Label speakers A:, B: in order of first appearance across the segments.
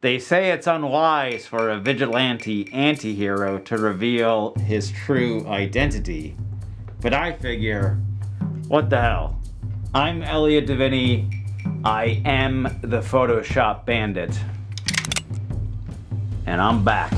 A: They say it's unwise for a vigilante anti-hero to reveal his true identity, but I figure, what the hell? I'm Elliot Diviney. I am the Photoshop Bandit, and I'm back.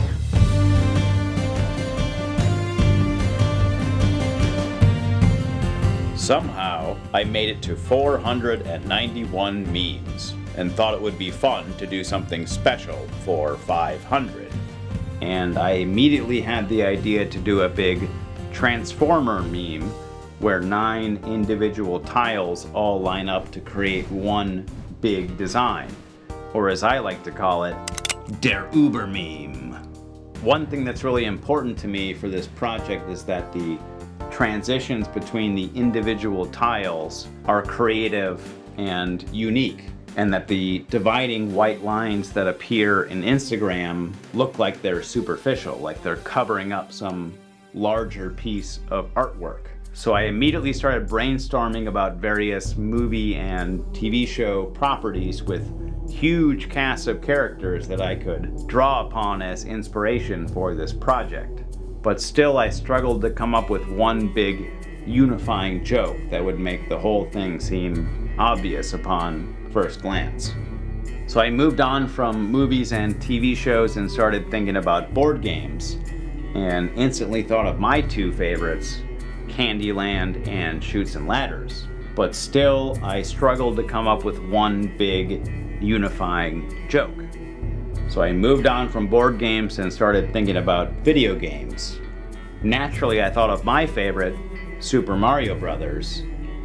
A: Somehow, I made it to 491 memes and thought it would be fun to do something special for 500. And I immediately had the idea to do a big Transformer meme where 9 individual tiles all line up to create one big design, or as I like to call it, der Uber meme. One thing that's really important to me for this project is that the transitions between the individual tiles are creative and unique, and that the dividing white lines that appear in Instagram look like they're superficial, like they're covering up some larger piece of artwork. So I immediately started brainstorming about various movie and TV show properties with huge casts of characters that I could draw upon as inspiration for this project. But still, I struggled to come up with one big unifying joke that would make the whole thing seem obvious upon first glance. So I moved on from movies and TV shows and started thinking about board games, and instantly thought of my 2 favorites, Candyland and Chutes and Ladders. But still, I struggled to come up with one big unifying joke. So I moved on from board games and started thinking about video games. Naturally, I thought of my favorite, Super Mario Brothers,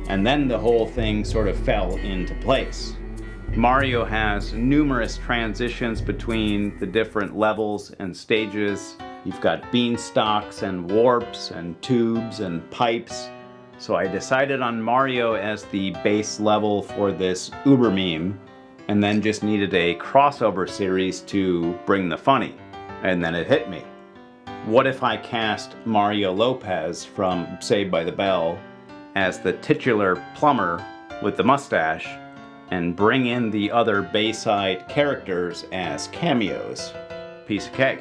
A: and then the whole thing sort of fell into place. Mario has numerous transitions between the different levels and stages. You've got beanstalks and warps and tubes and pipes. So I decided on Mario as the base level for this Uber meme, and then just needed a crossover series to bring the funny. And then it hit me. What if I cast Mario Lopez from Saved by the Bell as the titular plumber with the mustache, and bring in the other Bayside characters as cameos? Piece of cake.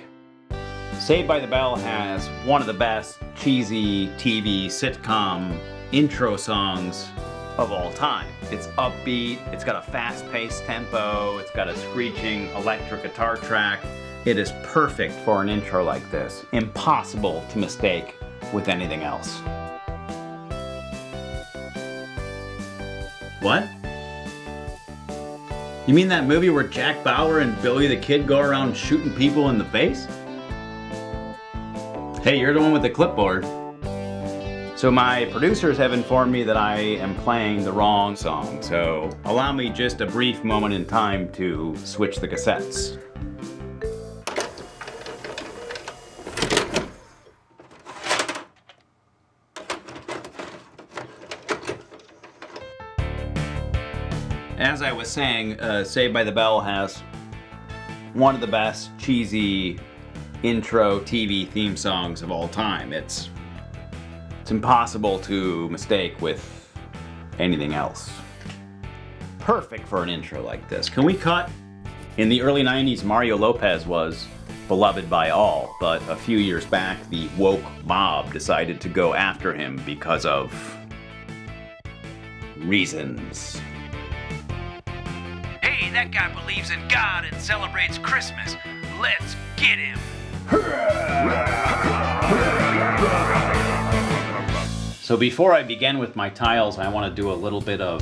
A: Saved by the Bell has one of the best cheesy TV sitcom intro songs of all time. It's upbeat, it's got a fast-paced tempo, it's got a screeching electric guitar track. It is perfect for an intro like this. Impossible to mistake with anything else. What? You mean that movie where Jack Bauer and Billy the Kid go around shooting people in the face? Hey, you're the one with the clipboard. So my producers have informed me that I am playing the wrong song, so allow me just a brief moment in time to switch the cassettes. As I was saying, Saved by the Bell has one of the best cheesy intro TV theme songs of all time. It's impossible to mistake with anything else. Perfect for an intro like this. Can we cut? In the early 90s, Mario Lopez was beloved by all, but a few years back, the woke mob decided to go after him because of reasons.
B: Hey, that guy believes in God and celebrates Christmas. Let's get him.
A: So before I begin with my tiles, I want to do a little bit of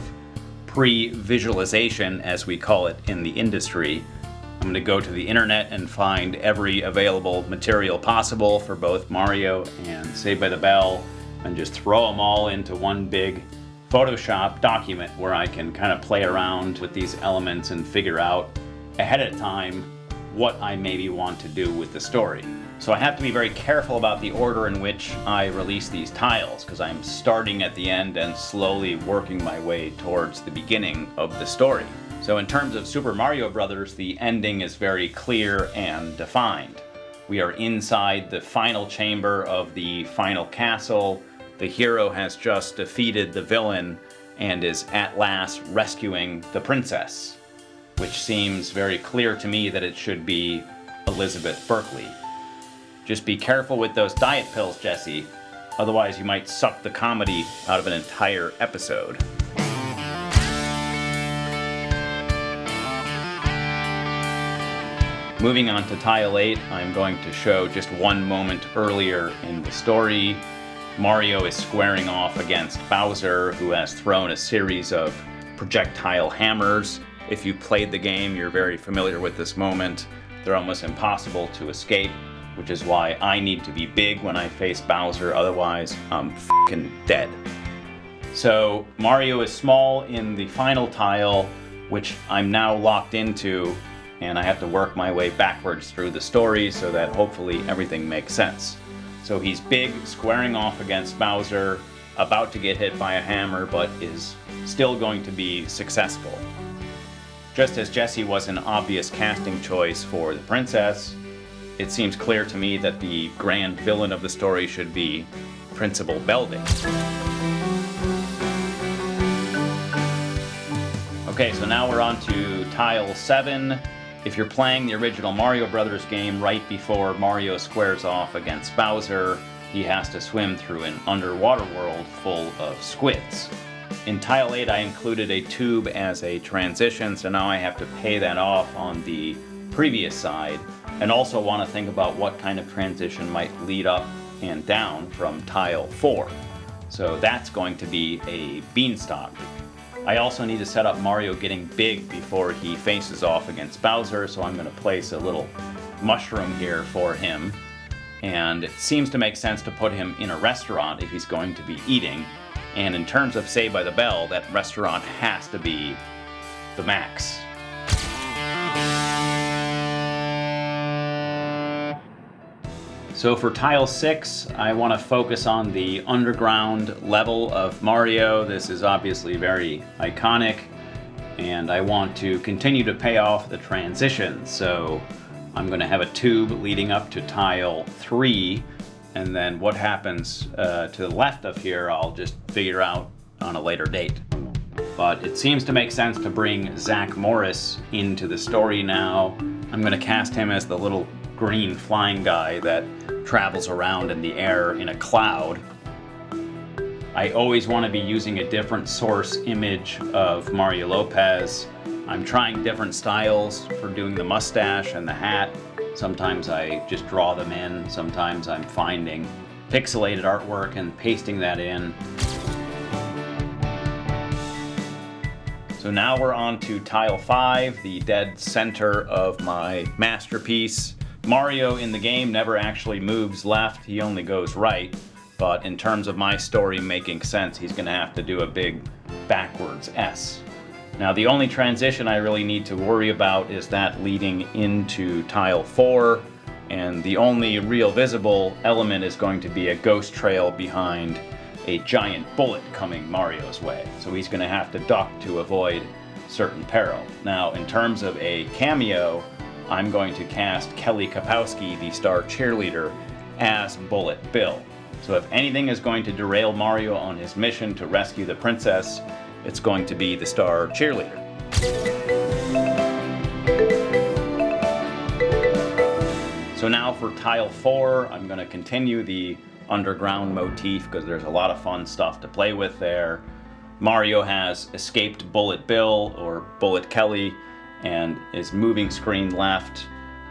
A: pre-visualization, as we call it in the industry. I'm going to go to the internet and find every available material possible for both Mario and Saved by the Bell, and just throw them all into one big Photoshop document where I can kind of play around with these elements and figure out ahead of time what I maybe want to do with the story. So I have to be very careful about the order in which I release these tiles, because I'm starting at the end and slowly working my way towards the beginning of the story. So in terms of Super Mario Brothers, the ending is very clear and defined. We are inside the final chamber of the final castle. The hero has just defeated the villain and is at last rescuing the princess. which seems very clear to me that it should be Elizabeth Berkley. Just be careful with those diet pills, Jesse. Otherwise, you might suck the comedy out of an entire episode. Moving on to tile 8, I'm going to show just one moment earlier in the story. Mario is squaring off against Bowser, who has thrown a series of projectile hammers. If you played the game, you're very familiar with this moment. They're almost impossible to escape, which is why I need to be big when I face Bowser, otherwise I'm f***ing dead. So Mario is small in the final tile, which I'm now locked into, and I have to work my way backwards through the story so that hopefully everything makes sense. So he's big, squaring off against Bowser, about to get hit by a hammer, but is still going to be successful. Just as Jesse was an obvious casting choice for the princess, it seems clear to me that the grand villain of the story should be Principal Belding. Okay, so now we're on to tile 7. If you're playing the original Mario Brothers game right before Mario squares off against Bowser, he has to swim through an underwater world full of squids. In tile 8, I included a tube as a transition, so now I have to pay that off on the previous side, and also want to think about what kind of transition might lead up and down from tile 4. So that's going to be a beanstalk. I also need to set up Mario getting big before he faces off against Bowser, so I'm going to place a little mushroom here for him. And it seems to make sense to put him in a restaurant if he's going to be eating. And in terms of Saved by the Bell, that restaurant has to be the Max. So for tile 6, I want to focus on the underground level of Mario. This is obviously very iconic, and I want to continue to pay off the transitions. So I'm going to have a tube leading up to tile 3, and then what happens to the left of here, I'll just figure out on a later date. But it seems to make sense to bring Zach Morris into the story now. I'm going to cast him as the little green flying guy that travels around in the air in a cloud. I always want to be using a different source image of Mario Lopez. I'm trying different styles for doing the mustache and the hat. Sometimes I just draw them in, sometimes I'm finding pixelated artwork and pasting that in. So now we're on to tile 5, the dead center of my masterpiece. Mario in the game never actually moves left, he only goes right, but in terms of my story making sense, he's going to have to do a big backwards S. Now the only transition I really need to worry about is that leading into tile 4, and the only real visible element is going to be a ghost trail behind a giant bullet coming Mario's way, so he's going to have to duck to avoid certain peril. Now in terms of a cameo, I'm going to cast Kelly Kapowski, the star cheerleader, as Bullet Bill. So if anything is going to derail Mario on his mission to rescue the princess, it's going to be the star cheerleader. So now for tile 4, I'm going to continue the underground motif because there's a lot of fun stuff to play with there. Mario has escaped Bullet Bill, or Bullet Kelly, and is moving screen left.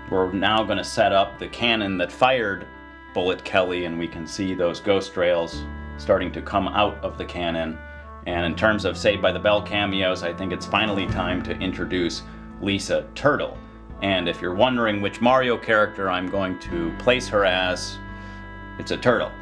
A: We're now going to set up the cannon that fired Bullet Kelly, and we can see those ghost trails starting to come out of the cannon. And in terms of Saved by the Bell cameos, I think it's finally time to introduce Lisa Turtle. And if you're wondering which Mario character I'm going to place her as, it's a turtle.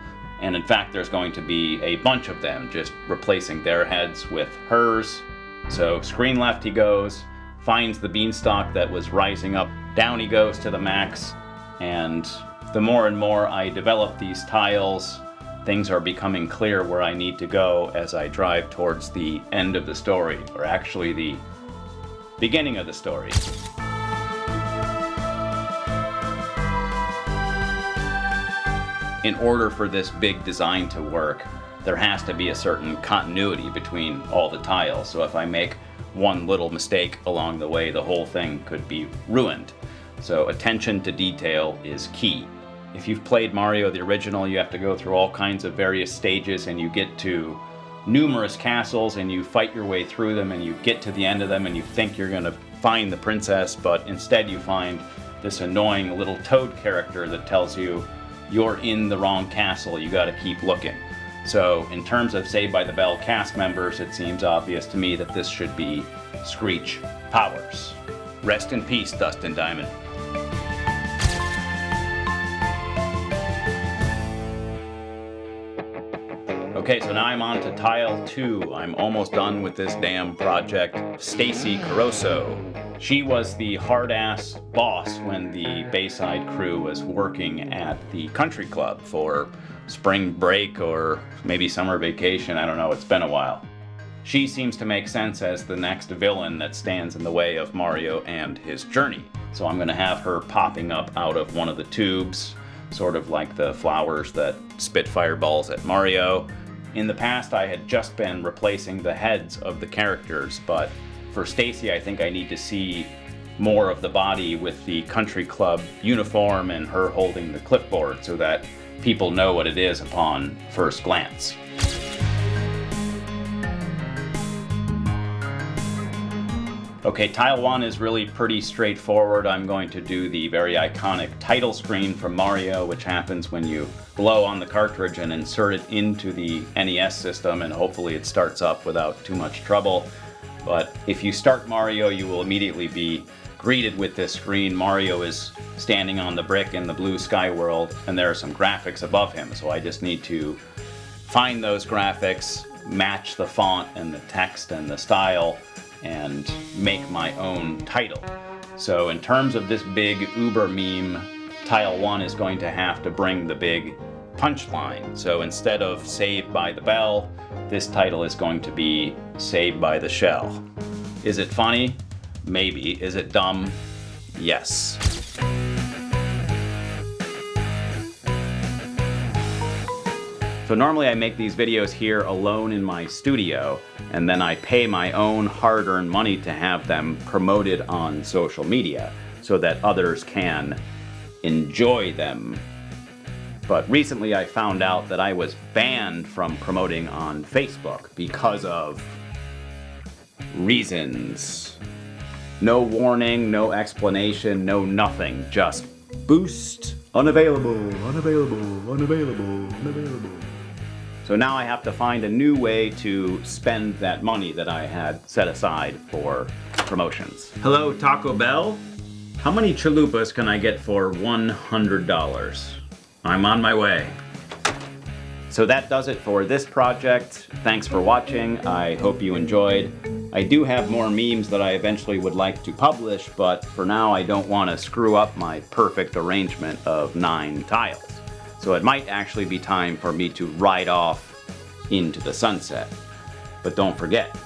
A: And in fact, there's going to be a bunch of them, just replacing their heads with hers. So screen left he goes, finds the beanstalk that was rising up, down he goes to the max, and the more and more I develop these tiles, things are becoming clear where I need to go as I drive towards the end of the story, or actually the beginning of the story. In order for this big design to work, there has to be a certain continuity between all the tiles. So if I make one little mistake along the way, the whole thing could be ruined. So attention to detail is key. If you've played Mario the original, you have to go through all kinds of various stages, and you get to numerous castles and you fight your way through them, and you get to the end of them and you think you're going to find the princess, but instead you find this annoying little toad character that tells you you're in the wrong castle, you got to keep looking. So in terms of Saved by the Bell cast members, it seems obvious to me that this should be Screech Powers. Rest in peace, Dustin Diamond. Okay, so now I'm on to tile 2. I'm almost done with this damn project. Stacy Caroso. She was the hard-ass boss when the Bayside crew was working at the country club for spring break or maybe summer vacation. I don't know, it's been a while. She seems to make sense as the next villain that stands in the way of Mario and his journey. So I'm going to have her popping up out of one of the tubes, sort of like the flowers that spit fireballs at Mario. In the past, I had just been replacing the heads of the characters, but for Stacy, I think I need to see more of the body with the country club uniform and her holding the clipboard so that people know what it is upon first glance. Okay, tile 1 is really pretty straightforward. I'm going to do the very iconic title screen from Mario, which happens when you blow on the cartridge and insert it into the NES system, and hopefully it starts up without too much trouble. But if you start Mario, you will immediately be greeted with this screen. Mario is standing on the brick in the blue sky world, and there are some graphics above him, so I just need to find those graphics, match the font and the text and the style, and make my own title. So in terms of this big uber meme, tile 1 is going to have to bring the big punchline. So instead of Saved by the Bell, this title is going to be Saved by the Shell. Is it funny? Maybe. Is it dumb? Yes. So normally I make these videos here alone in my studio, and then I pay my own hard-earned money to have them promoted on social media so that others can enjoy them. But recently I found out that I was banned from promoting on Facebook because of reasons. No warning, no explanation, no nothing, just boost, unavailable, unavailable, unavailable, unavailable. So now I have to find a new way to spend that money that I had set aside for promotions. Hello, Taco Bell? How many chalupas can I get for $100? I'm on my way. So that does it for this project. Thanks for watching. I hope you enjoyed. I do have more memes that I eventually would like to publish, but for now I don't want to screw up my perfect arrangement of 9 tiles. So it might actually be time for me to ride off into the sunset. But don't forget,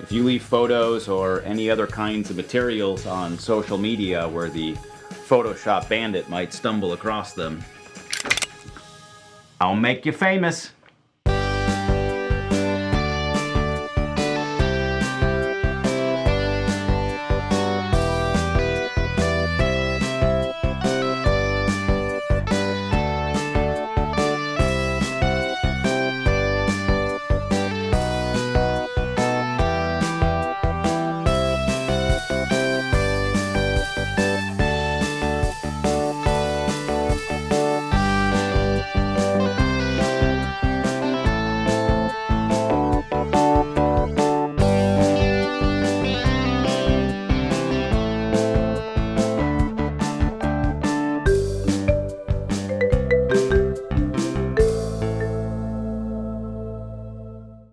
A: if you leave photos or any other kinds of materials on social media where the Photoshop Bandit might stumble across them, I'll make you famous.